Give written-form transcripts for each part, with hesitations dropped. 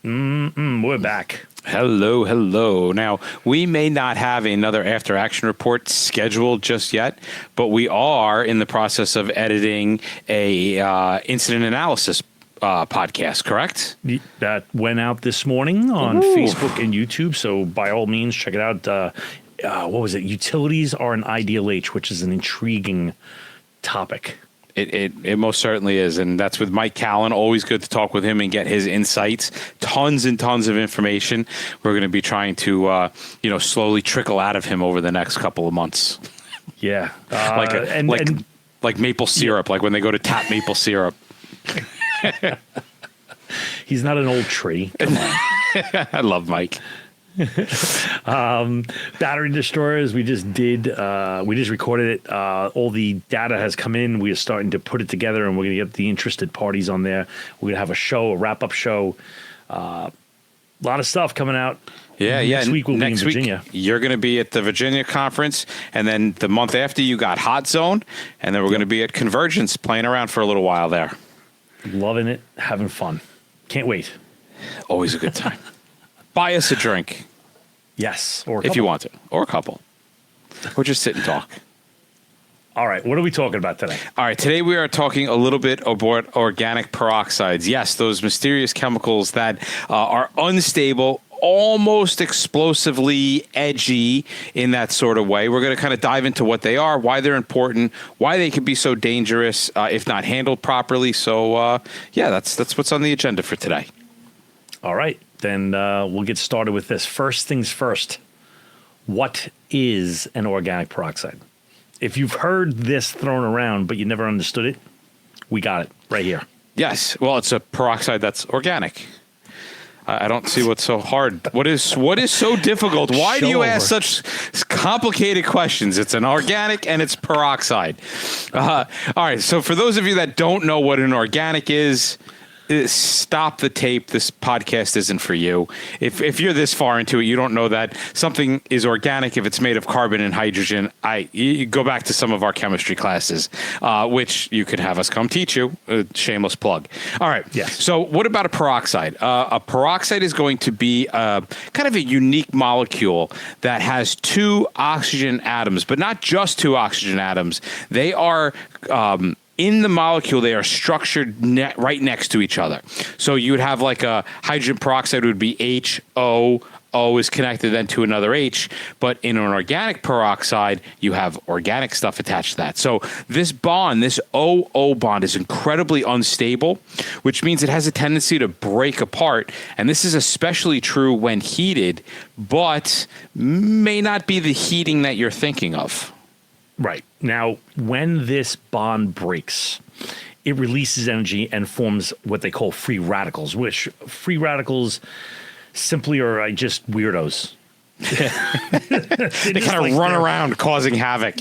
We're back. Hello, hello. Now, we may not have another after action report scheduled just yet, but we are in the process of editing a incident analysis podcast, correct? That went out this morning on Facebook and YouTube, so by all means, check it out. What was it? Utilities are an ideal H, which is an intriguing topic. It most certainly is, and that's with Mike Callan. Always good to talk with him and get his insights. Tons and tons of information. We're going to be trying to, slowly trickle out of him over the next couple of months. Yeah, like maple syrup, like when they go to tap maple syrup. He's not an old tree. Come on. I love Mike. Battery destroyers, we just recorded it. All the data has come in. We are starting to put it together, and we're going to get the interested parties on there. We're going to have a wrap-up show. A lot of stuff coming out. Next week we'll be in Virginia. You're going to be at the Virginia conference, and then the month after you got Hot Zone, and then we're going to be at Convergence playing around for a little while there. Loving it, having fun. Can't wait. Always a good time. Buy us a drink. Yes, or if you want to, or a couple, or just sit and talk. All right, what are we talking about today? All right, today we are talking a little bit about organic peroxides. Yes, those mysterious chemicals that are unstable, almost explosively edgy in that sort of way. We're going to kind of dive into what they are, why they're important, why they can be so dangerous if not handled properly. So, that's what's on the agenda for today. All right. Then we'll get started with this. First things first, what is an organic peroxide? If you've heard this thrown around, but you never understood it, we got it right here. Yes. Well, it's a peroxide that's organic. I don't see what's so hard. What is so difficult? Why do you ask such complicated questions? It's an organic and it's peroxide. All right. So for those of you that don't know what an organic is, stop the tape. This podcast isn't for you. If you're this far into it, you don't know that something is organic if it's made of carbon and hydrogen. You go back to some of our chemistry classes, which you could have us come teach you. Shameless plug. All right. Yes. So what about a peroxide? A peroxide is going to be kind of a unique molecule that has two oxygen atoms, but not just two oxygen atoms. They are in the molecule, they are structured right next to each other. So you would have like a hydrogen peroxide would be HO. O is connected then to another H. But in an organic peroxide, you have organic stuff attached to that. So this bond, this OO bond, is incredibly unstable, which means it has a tendency to break apart. And this is especially true when heated, but may not be the heating that you're thinking of. Right. Now, when this bond breaks, it releases energy and forms what they call free radicals, which free radicals simply are just weirdos. They kind of run around causing havoc.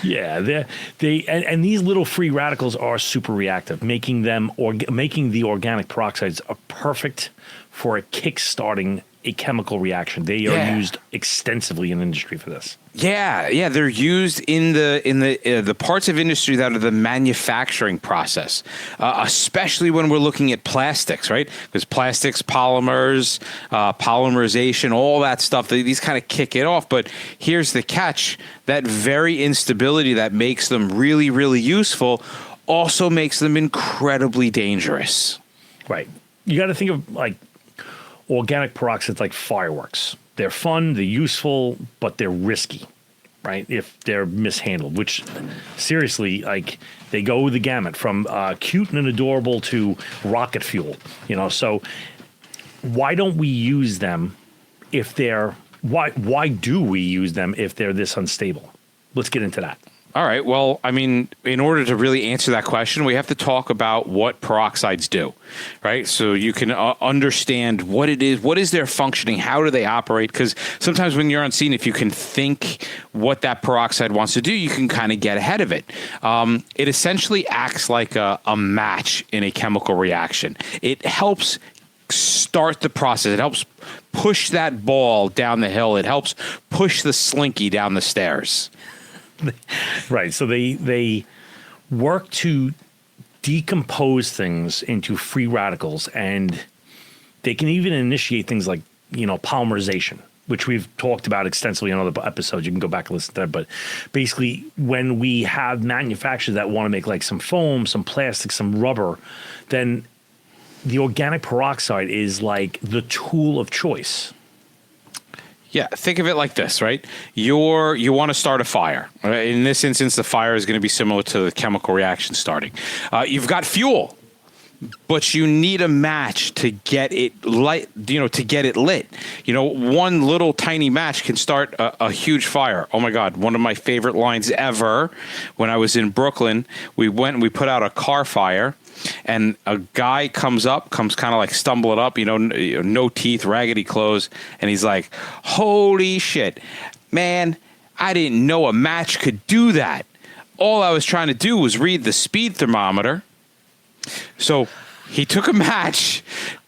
Yeah, and these little free radicals are super reactive, making the organic peroxides are perfect for kick-starting a chemical reaction. They are used extensively in industry for this. Yeah, they're used in the parts of industry that are the manufacturing process, especially when we're looking at plastics, right? Because plastics, polymers, polymerization, all that stuff, these kind of kick it off. But here's the catch: that very instability that makes them really, really useful also makes them incredibly dangerous. Right. You got to think of like organic peroxides like fireworks. They're fun, they're useful, but they're risky, right? If they're mishandled, which seriously, like they go the gamut from cute and adorable to rocket fuel, so why don't we use them if why do we use them if they're this unstable? Let's get into that. All right. Well, I mean, in order to really answer that question, we have to talk about what peroxides do, right? So you can understand what it is, what is their functioning, how do they operate? Because sometimes when you're on scene, if you can think what that peroxide wants to do, you can kind of get ahead of it. It essentially acts like a match in a chemical reaction. It helps start the process. It helps push that ball down the hill. It helps push the slinky down the stairs. Right. So they work to decompose things into free radicals and They can even initiate things like, polymerization, which we've talked about extensively in other episodes. You can go back and listen to that. But basically, when we have manufacturers that want to make like some foam, some plastic, some rubber, then the organic peroxide is like the tool of choice. Yeah, think of it like this, right? You want to start a fire. Right? In this instance, the fire is going to be similar to the chemical reaction starting. You've got fuel, but you need a match to get it light. To get it lit. One little tiny match can start a huge fire. Oh my God! One of my favorite lines ever. When I was in Brooklyn, we went and we put out a car fire. And a guy comes kind of like stumbling up, no teeth, raggedy clothes. And he's like, holy shit, man, I didn't know a match could do that. All I was trying to do was read the speed thermometer. So he took a match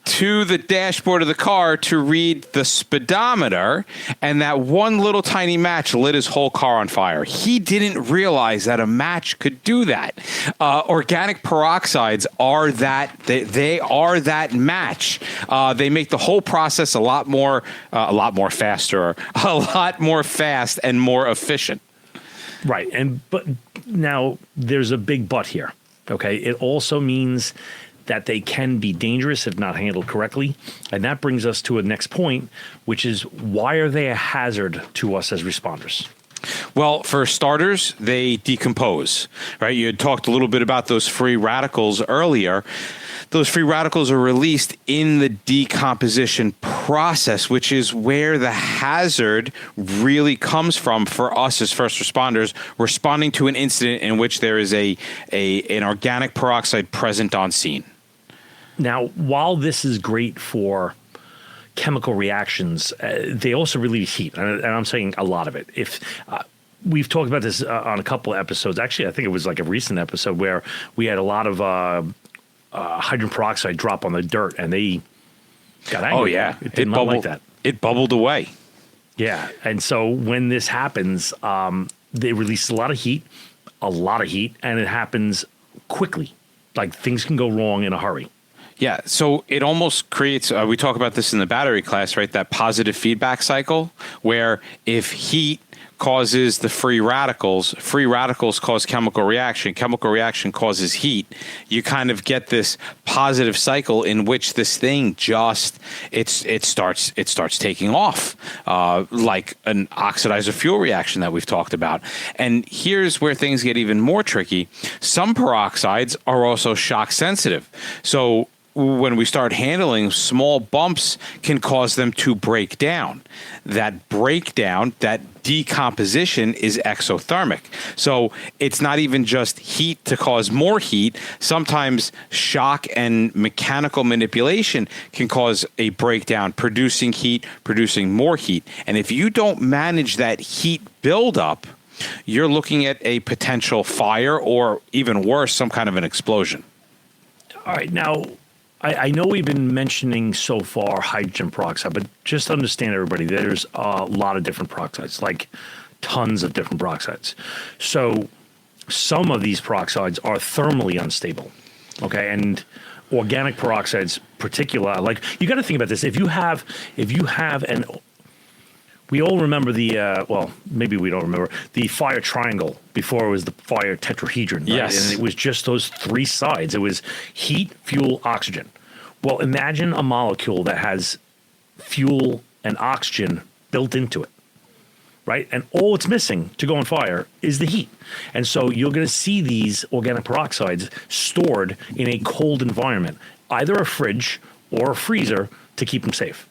to the dashboard of the car to read the speedometer, and that one little tiny match lit his whole car on fire. He didn't realize that a match could do that. Organic peroxides are that. They are that match. They make the whole process a lot more faster, a lot more fast, and more efficient. Right, but now there's a big but here. Okay, it also means that they can be dangerous if not handled correctly. And that brings us to a next point, which is, why are they a hazard to us as responders? Well, for starters, they decompose, right? You had talked a little bit about those free radicals earlier. Those free radicals are released in the decomposition process, which is where the hazard really comes from for us as first responders responding to an incident in which there is an organic peroxide present on scene. Now, while this is great for chemical reactions, they also release heat, and I'm saying a lot of it. If we've talked about this on a couple of episodes, actually, I think it was like a recent episode where we had a lot of hydrogen peroxide drop on the dirt, and they got angry. Oh yeah, it did not like that. It bubbled away. Yeah, and so when this happens, they release a lot of heat, and it happens quickly. Like, things can go wrong in a hurry. Yeah, so it almost creates, we talk about this in the battery class, right? That positive feedback cycle where if heat causes the free radicals cause chemical reaction causes heat, you kind of get this positive cycle in which this thing just, it starts taking off, like an oxidizer fuel reaction that we've talked about. And here's where things get even more tricky. Some peroxides are also shock sensitive. So when we start handling, small bumps can cause them to break down. That breakdown, that decomposition is exothermic. So it's not even just heat to cause more heat. Sometimes shock and mechanical manipulation can cause a breakdown, producing heat, producing more heat. And if you don't manage that heat buildup, you're looking at a potential fire or, even worse, some kind of an explosion. All right, now, I know we've been mentioning so far hydrogen peroxide, but just understand, everybody, there's a lot of different peroxides, like tons of different peroxides. So some of these peroxides are thermally unstable, okay? And organic peroxides, particular, like, you got to think about this. If you have an, we all remember the, well, maybe we don't remember, the fire triangle before it was the fire tetrahedron. Right? Yes. And it was just those three sides. It was heat, fuel, oxygen. Well, imagine a molecule that has fuel and oxygen built into it, right? And all it's missing to go on fire is the heat. And so you're going to see these organic peroxides stored in a cold environment, either a fridge or a freezer, to keep them safe.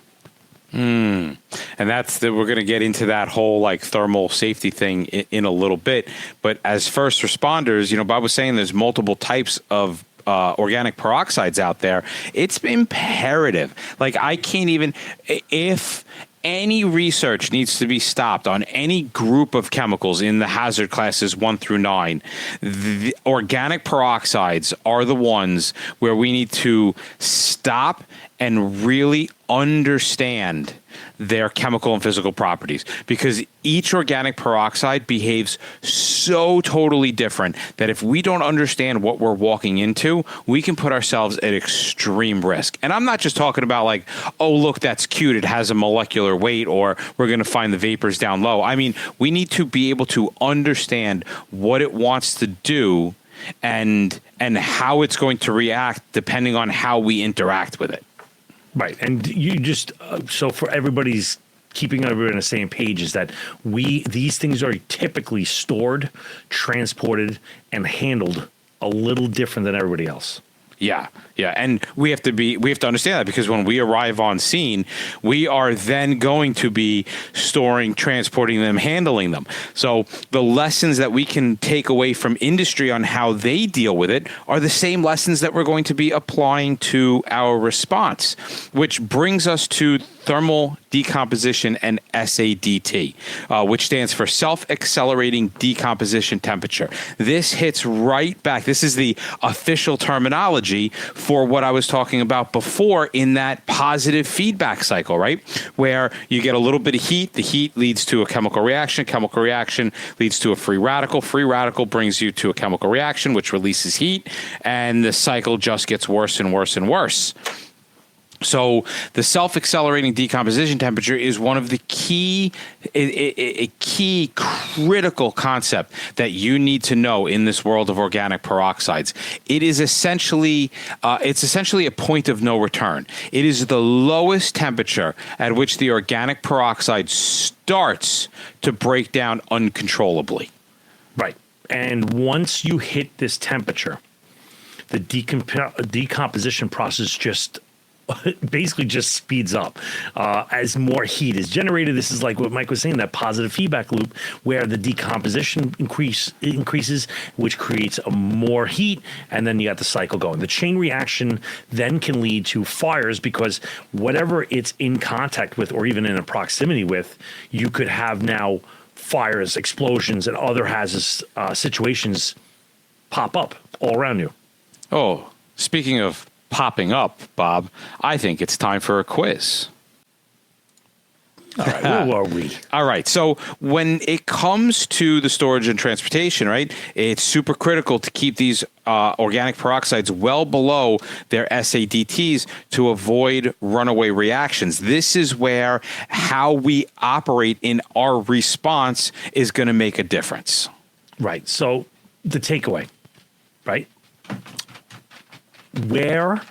And we're going to get into that whole like thermal safety thing in a little bit. But as first responders, Bob was saying there's multiple types of organic peroxides out there. It's imperative. Like, I can't even, if any research needs to be stopped on any group of chemicals in the hazard classes 1 through 9, the organic peroxides are the ones where we need to stop and really understand their chemical and physical properties, because each organic peroxide behaves so totally different that if we don't understand what we're walking into, we can put ourselves at extreme risk. And I'm not just talking about like, oh, look, that's cute, it has a molecular weight, or we're going to find the vapors down low. I mean, we need to be able to understand what it wants to do and how it's going to react depending on how we interact with it. Right. And you just, so for everybody's keeping everybody on the same page, is that these things are typically stored, transported, and handled a little different than everybody else. Yeah, yeah, and we have to understand that, because when we arrive on scene, we are then going to be storing, transporting them, handling them. So the lessons that we can take away from industry on how they deal with it are the same lessons that we're going to be applying to our response, which brings us to thermal decomposition and SADT, which stands for self-accelerating decomposition temperature. This hits right back. This is the official terminology for what I was talking about before in that positive feedback cycle, right? Where you get a little bit of heat. The heat leads to a chemical reaction. Chemical reaction leads to a free radical. Free radical brings you to a chemical reaction, which releases heat. And the cycle just gets worse and worse and worse. So the self-accelerating decomposition temperature is one of the key critical concept that you need to know in this world of organic peroxides. It is essentially a point of no return. It is the lowest temperature at which the organic peroxide starts to break down uncontrollably. Right. And once you hit this temperature, the decomposition process basically just speeds up as more heat is generated. This is like what Mike was saying, that positive feedback loop where the decomposition increases, which creates more heat, and then you got the cycle going. The chain reaction then can lead to fires, because whatever it's in contact with or even in a proximity with, you could have now fires, explosions, and other hazardous situations pop up all around you. Oh, speaking of popping up, Bob, I think it's time for a quiz. All right, where are we? All right, so when it comes to the storage and transportation, right, it's super critical to keep these organic peroxides well below their SADTs to avoid runaway reactions. This is where how we operate in our response is going to make a difference. Right, so the takeaway, right? Where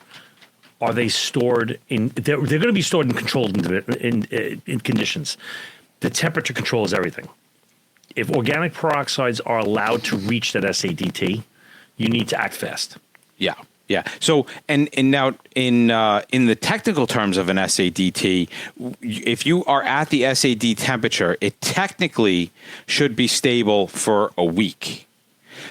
are they stored in? They're going to be stored in controlled in conditions. The temperature control is everything. If organic peroxides are allowed to reach that SADT, you need to act fast. Yeah, yeah. So and now in the technical terms of an SADT, if you are at the SAD temperature, it technically should be stable for a week.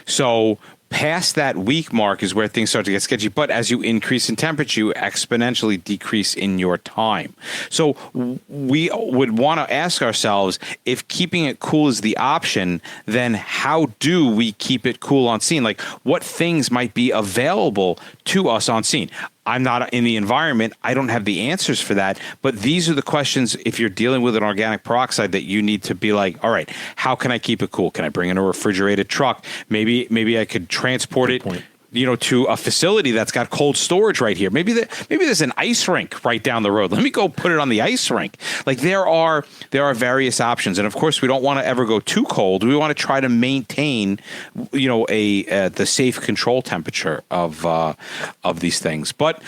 So past that week mark is where things start to get sketchy. But as you increase in temperature, you exponentially decrease in your time. So we would want to ask ourselves, if keeping it cool is the option, then how do we keep it cool on scene? Like, what things might be available to us on scene? I'm not in the environment. I don't have the answers for that. But these are the questions, if you're dealing with an organic peroxide, that you need to be like, all right, how can I keep it cool? Can I bring in a refrigerated truck? Maybe I could transport it, to a facility that's got cold storage right here. Maybe there's an ice rink right down the road. Let me go put it on the ice rink. Like, there are various options, and of course we don't want to ever go too cold. We want to try to maintain, the safe control temperature of these things. But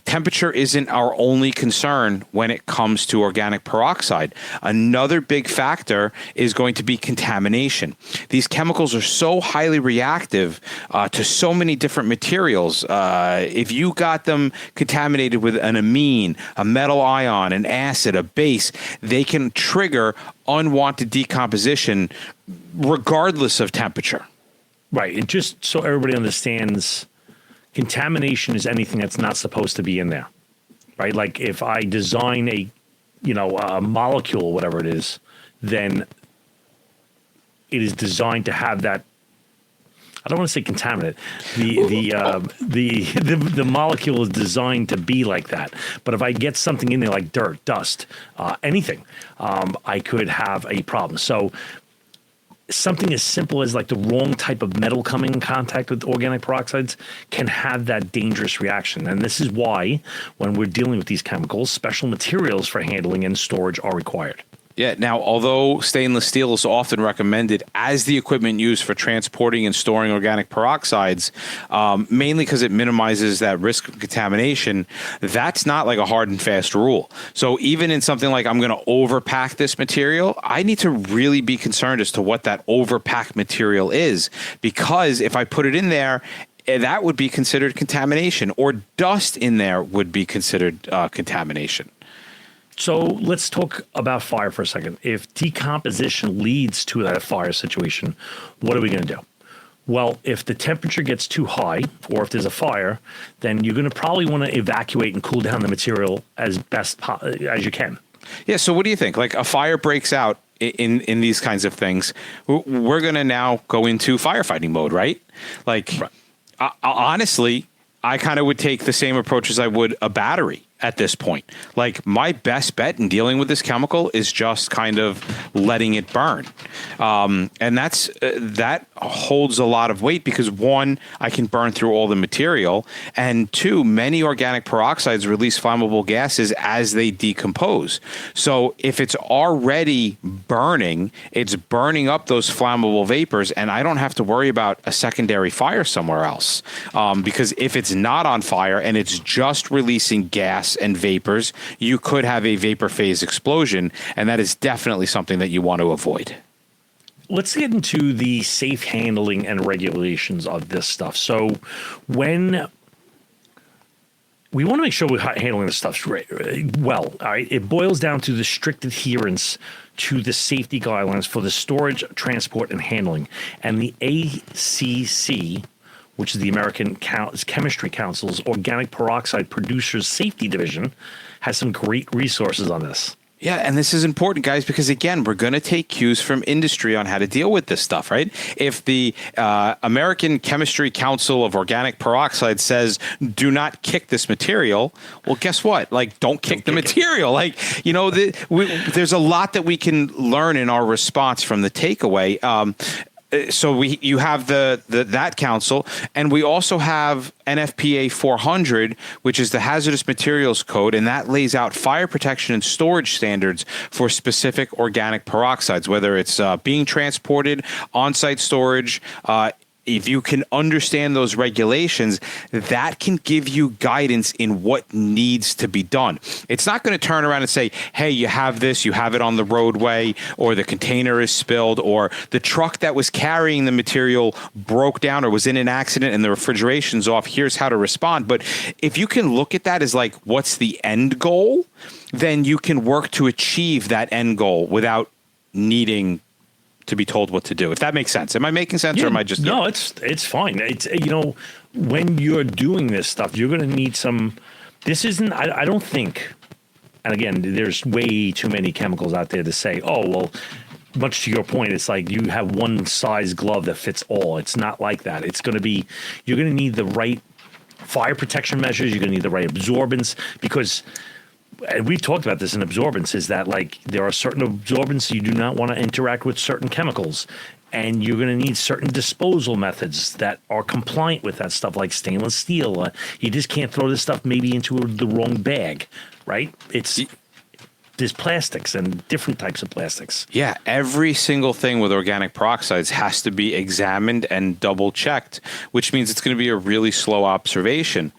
temperature isn't our only concern when it comes to organic peroxide. Another big factor is going to be contamination. These chemicals are so highly reactive to so many different materials. If you got them contaminated with an amine, a metal ion, an acid, a base, they can trigger unwanted decomposition regardless of temperature. Right. And just so everybody understands, contamination is anything that's not supposed to be in there, right? Like, if I design a molecule, whatever it is, then it is designed to have that I don't want to say contaminant. The molecule is designed to be like that. But if I get something in there like dirt, dust, anything, I could have a problem. So something as simple as like the wrong type of metal coming in contact with organic peroxides can have that dangerous reaction. And this is why when we're dealing with these chemicals, special materials for handling and storage are required. Yeah. Now, although stainless steel is often recommended as the equipment used for transporting and storing organic peroxides, mainly because it minimizes that risk of contamination, that's not like a hard and fast rule. So even in something like I'm going to overpack this material, I need to really be concerned as to what that overpack material is, because if I put it in there, that would be considered contamination, or dust in there would be considered contamination. So let's talk about fire for a second. If decomposition leads to that fire situation, what are we going to do? Well, if the temperature gets too high, or if there's a fire, then you're going to probably want to evacuate and cool down the material as best as you can. Yeah. So what do you think? Like a fire breaks out in these kinds of things, we're going to now go into firefighting mode, right? Like, right. Honestly, I kind of would take the same approach as I would a battery at this point. Like, my best bet in dealing with this chemical is just kind of letting it burn. And that's that holds a lot of weight because, one, I can burn through all the material, and two, many organic peroxides release flammable gases as they decompose. So if it's already burning, it's burning up those flammable vapors, and I don't have to worry about a secondary fire somewhere else. Because if it's not on fire and it's just releasing gas and vapors, you could have a vapor phase explosion, and that is definitely something that you want to avoid. Let's get into the safe handling and regulations of this stuff. So when we want to make sure we're handling this stuff well, all right, it boils down to the strict adherence to the safety guidelines for the storage, transport, and handling. And the ACC, which is the American Chemistry Council's Organic Peroxide Producers Safety Division, has some great resources on this. Yeah, and this is important, guys, because, again, we're going to take cues from industry on how to deal with this stuff, right? If the American Chemistry Council of Organic Peroxide says, do not kick this material, well, guess what? Like, don't kick the material. Like, you know, there's a lot that we can learn in our response from the takeaway. So you have that council, and we also have NFPA 400, which is the Hazardous Materials Code, and that lays out fire protection and storage standards for specific organic peroxides, whether it's being transported, on-site storage. If you can understand those regulations, that can give you guidance in what needs to be done. It's not going to turn around and say, hey, you have this, you have it on the roadway, or the container is spilled, or the truck that was carrying the material broke down or was in an accident and the refrigeration's off. Here's how to respond. But if you can look at that as like, what's the end goal, then you can work to achieve that end goal without needing to be told what to do, if that makes sense. Am I making sense, or am I just... No, it's fine. It's, you know, when you're doing this stuff, you're going to need some... This isn't... I don't think... And again, there's way too many chemicals out there to say, oh, well, much to your point, it's like you have one size glove that fits all. It's not like that. It's going to be... You're going to need the right fire protection measures. You're going to need the right absorbance, because... And we've talked about this in absorbance, is that like there are certain absorbents you do not want to interact with certain chemicals, and you're going to need certain disposal methods that are compliant with that stuff, like stainless steel. You just can't throw this stuff maybe into the wrong bag, right? There's plastics and different types of plastics. Yeah, every single thing with organic peroxides has to be examined and double checked, which means it's going to be a really slow observation.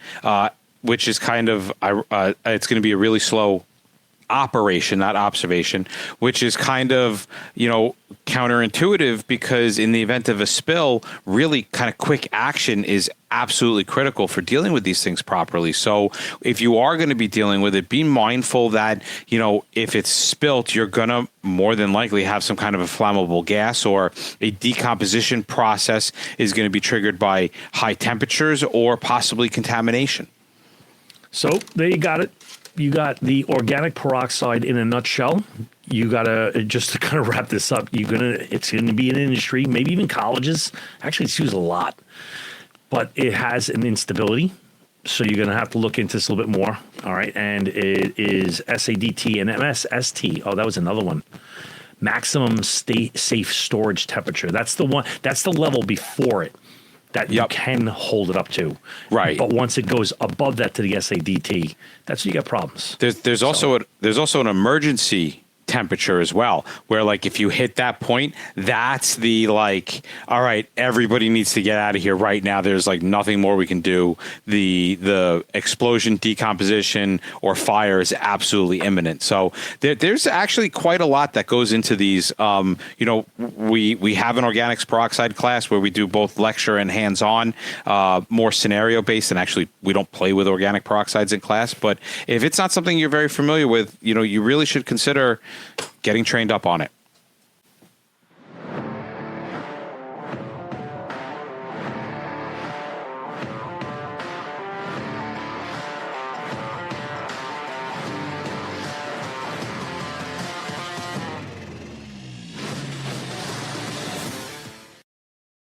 Which is kind of, it's going to be a really slow operation, not observation, which is kind of, you know, counterintuitive, because in the event of a spill, really kind of quick action is absolutely critical for dealing with these things properly. So if you are going to be dealing with it, be mindful that, you know, if it's spilt, you're going to more than likely have some kind of a flammable gas, or a decomposition process is going to be triggered by high temperatures or possibly contamination. So there you got it. You got the organic peroxide in a nutshell. you gotta, just to kind of wrap this up, it's gonna be an industry, maybe even colleges. Actually, it's used a lot, but it has an instability. So you're gonna have to look into this a little bit more. All right, and it is SADT and MSST. Oh, that was another one. Maximum safe storage temperature. That's the one. That's the level before it that you can hold it up to. Right. But once it goes above that to the SADT, that's when you got problems. There's also an emergency temperature as well, where like if you hit that point, that's the like, all right, everybody needs to get out of here right now. There's like nothing more we can do. The explosion, decomposition, or fire is absolutely imminent. So there's actually quite a lot that goes into these. We have an organics peroxide class where we do both lecture and hands-on, more scenario based, and actually we don't play with organic peroxides in class. But if it's not something you're very familiar with, you really should consider getting trained up on it.